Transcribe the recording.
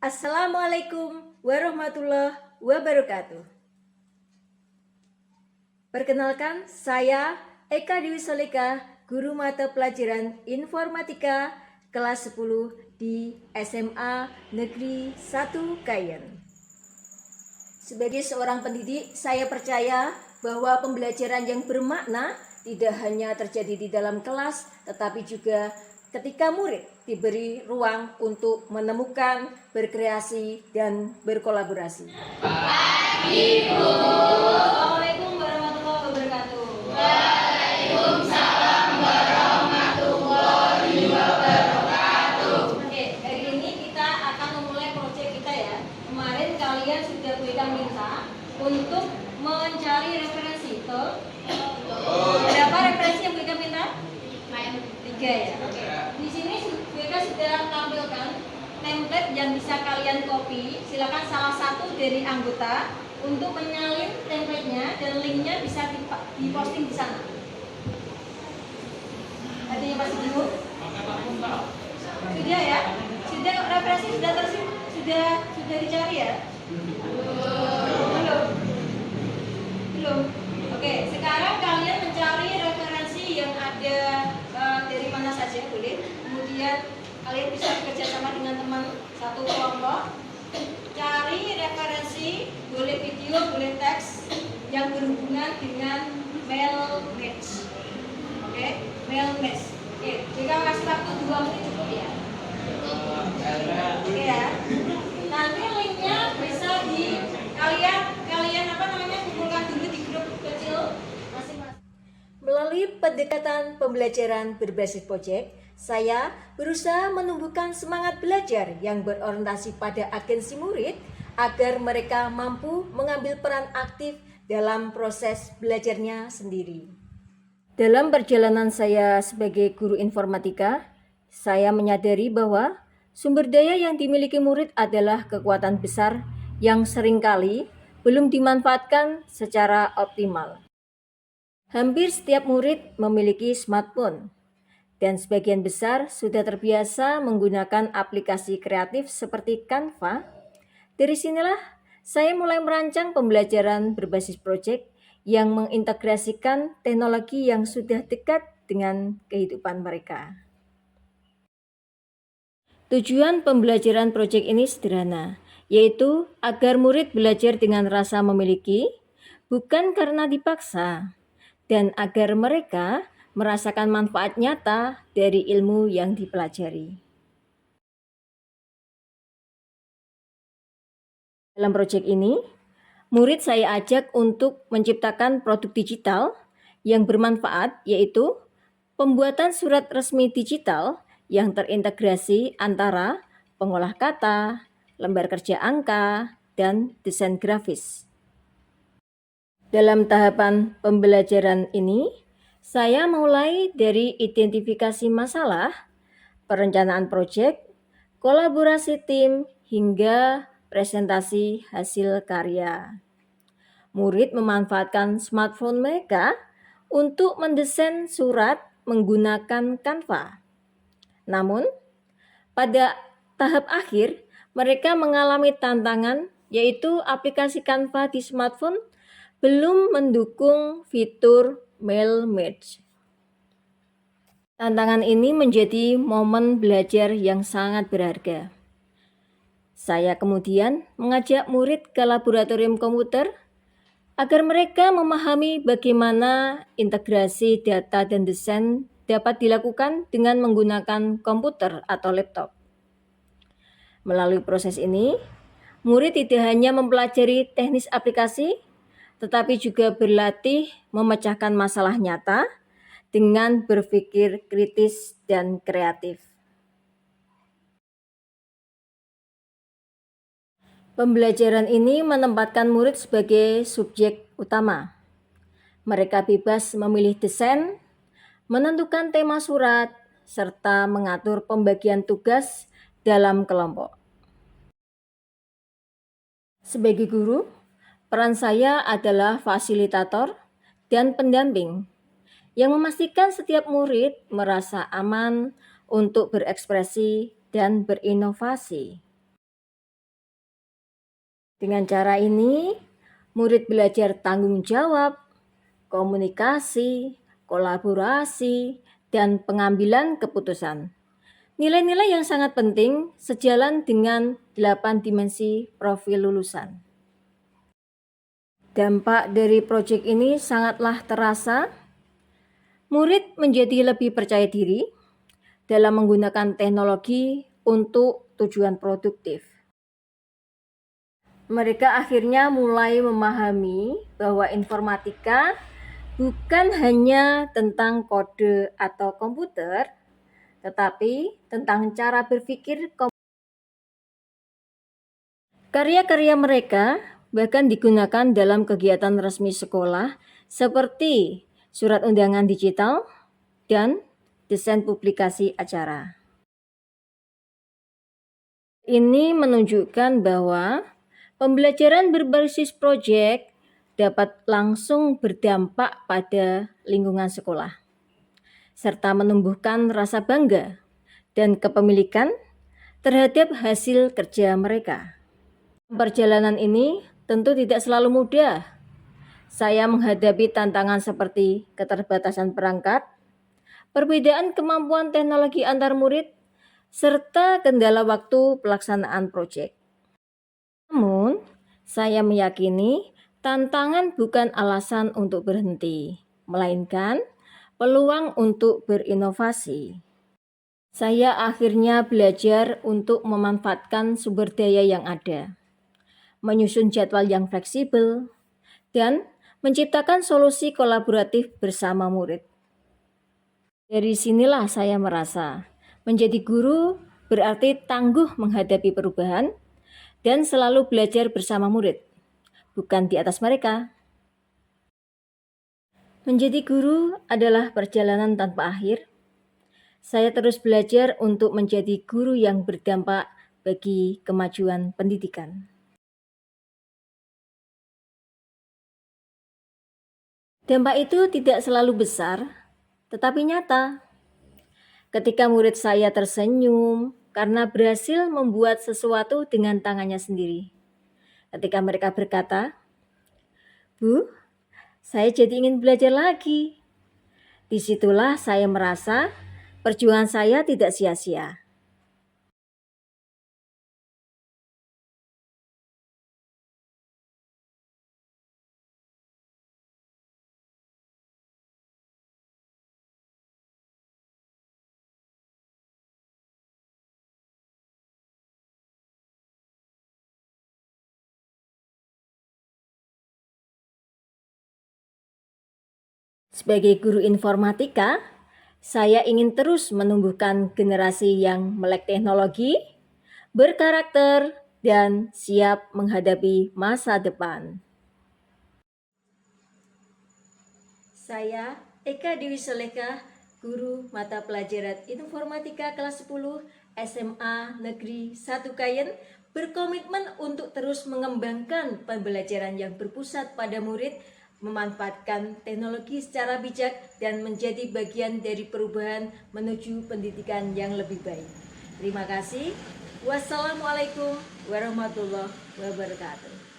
Assalamualaikum warahmatullahi wabarakatuh. Perkenalkan, saya Eka Dewi Soleka, guru mata pelajaran Informatika kelas 10 di SMA Negeri 1 Kayen. Sebagai seorang pendidik, saya percaya bahwa pembelajaran yang bermakna tidak hanya terjadi di dalam kelas, tetapi juga ketika murid diberi ruang untuk menemukan, berkreasi, dan berkolaborasi. Assalamualaikum warahmatullahi wabarakatuh. Waalaikumsalam warahmatullahi wabarakatuh. Oke, hari ini kita akan memulai proyek kita ya. Kemarin kalian sudah berikan minta untuk mencari referensi, betul? Berapa referensi yang berikan minta? 3 ya. Oke. Di sini mereka sudah tampilkan template yang bisa kalian copy. Silakan salah satu dari anggota untuk menyalin template-nya dan linknya bisa diposting di sana. Artinya masih bingung? Sudah ya? Sudah referensi sudah dicari ya? Belum. Oke, sekarang kalian mencari referensi yang ada dari mana saja boleh. Kemudian kalian bisa bekerja sama dengan teman satu kelompok. Cari referensi, boleh video, boleh teks yang berhubungan dengan mail match. Oke, mail match. Oke, jika kasih waktu 2 menit cukup ya. Oke ya. Nanti linknya bisa di kalian kumpulkan dulu di grup kecil masing-masing. Melalui pendekatan pembelajaran berbasis proyek, saya berusaha menumbuhkan semangat belajar yang berorientasi pada agensi murid agar mereka mampu mengambil peran aktif dalam proses belajarnya sendiri. Dalam perjalanan saya sebagai guru informatika, saya menyadari bahwa sumber daya yang dimiliki murid adalah kekuatan besar yang seringkali belum dimanfaatkan secara optimal. Hampir setiap murid memiliki smartphone, dan sebagian besar sudah terbiasa menggunakan aplikasi kreatif seperti Canva. Dari sinilah saya mulai merancang pembelajaran berbasis proyek yang mengintegrasikan teknologi yang sudah dekat dengan kehidupan mereka. Tujuan pembelajaran proyek ini sederhana, yaitu agar murid belajar dengan rasa memiliki, bukan karena dipaksa, dan agar mereka merasakan manfaat nyata dari ilmu yang dipelajari. Dalam proyek ini, murid saya ajak untuk menciptakan produk digital yang bermanfaat, yaitu pembuatan surat resmi digital yang terintegrasi antara pengolah kata, lembar kerja angka, dan desain grafis. Dalam tahapan pembelajaran ini, saya mulai dari identifikasi masalah, perencanaan proyek, kolaborasi tim, hingga presentasi hasil karya. Murid memanfaatkan smartphone mereka untuk mendesain surat menggunakan Canva. Namun, pada tahap akhir, mereka mengalami tantangan, yaitu aplikasi Canva di smartphone belum mendukung fitur mail match. Tantangan ini menjadi momen belajar yang sangat berharga. Saya kemudian mengajak murid ke laboratorium komputer agar mereka memahami bagaimana integrasi data dan desain dapat dilakukan dengan menggunakan komputer atau laptop. Melalui proses ini, murid tidak hanya mempelajari teknis aplikasi, tetapi juga berlatih memecahkan masalah nyata dengan berpikir kritis dan kreatif. Pembelajaran ini menempatkan murid sebagai subjek utama. Mereka bebas memilih desain, menentukan tema surat, serta mengatur pembagian tugas dalam kelompok. Sebagai guru, peran saya adalah fasilitator dan pendamping yang memastikan setiap murid merasa aman untuk berekspresi dan berinovasi. Dengan cara ini, murid belajar tanggung jawab, komunikasi, kolaborasi, dan pengambilan keputusan. Nilai-nilai yang sangat penting sejalan dengan 8 dimensi profil lulusan. Dampak dari proyek ini sangatlah terasa. Murid menjadi lebih percaya diri dalam menggunakan teknologi untuk tujuan produktif. Mereka akhirnya mulai memahami bahwa informatika bukan hanya tentang kode atau komputer, tetapi tentang cara berpikir. Karya-karya mereka bahkan digunakan dalam kegiatan resmi sekolah seperti surat undangan digital dan desain publikasi acara. Ini menunjukkan bahwa pembelajaran berbasis proyek dapat langsung berdampak pada lingkungan sekolah, serta menumbuhkan rasa bangga dan kepemilikan terhadap hasil kerja mereka. Perjalanan ini tentu tidak selalu mudah. Saya menghadapi tantangan seperti keterbatasan perangkat, perbedaan kemampuan teknologi antar murid, serta kendala waktu pelaksanaan proyek. Namun, saya meyakini tantangan bukan alasan untuk berhenti, melainkan peluang untuk berinovasi. Saya akhirnya belajar untuk memanfaatkan sumber daya yang ada, menyusun jadwal yang fleksibel, dan menciptakan solusi kolaboratif bersama murid. Dari sinilah saya merasa menjadi guru berarti tangguh menghadapi perubahan dan selalu belajar bersama murid, bukan di atas mereka. Menjadi guru adalah perjalanan tanpa akhir. Saya terus belajar untuk menjadi guru yang berdampak bagi kemajuan pendidikan. Dampak itu tidak selalu besar, tetapi nyata. Ketika murid saya tersenyum karena berhasil membuat sesuatu dengan tangannya sendiri. Ketika mereka berkata, "Bu, saya jadi ingin belajar lagi." Disitulah saya merasa perjuangan saya tidak sia-sia. Sebagai guru informatika, saya ingin terus menumbuhkan generasi yang melek teknologi, berkarakter, dan siap menghadapi masa depan. Saya Eka Dewi Soleka, guru mata pelajaran informatika kelas 10 SMA Negeri 1 Kayen, berkomitmen untuk terus mengembangkan pembelajaran yang berpusat pada murid, memanfaatkan teknologi secara bijak dan menjadi bagian dari perubahan menuju pendidikan yang lebih baik. Terima kasih. Wassalamualaikum warahmatullahi wabarakatuh.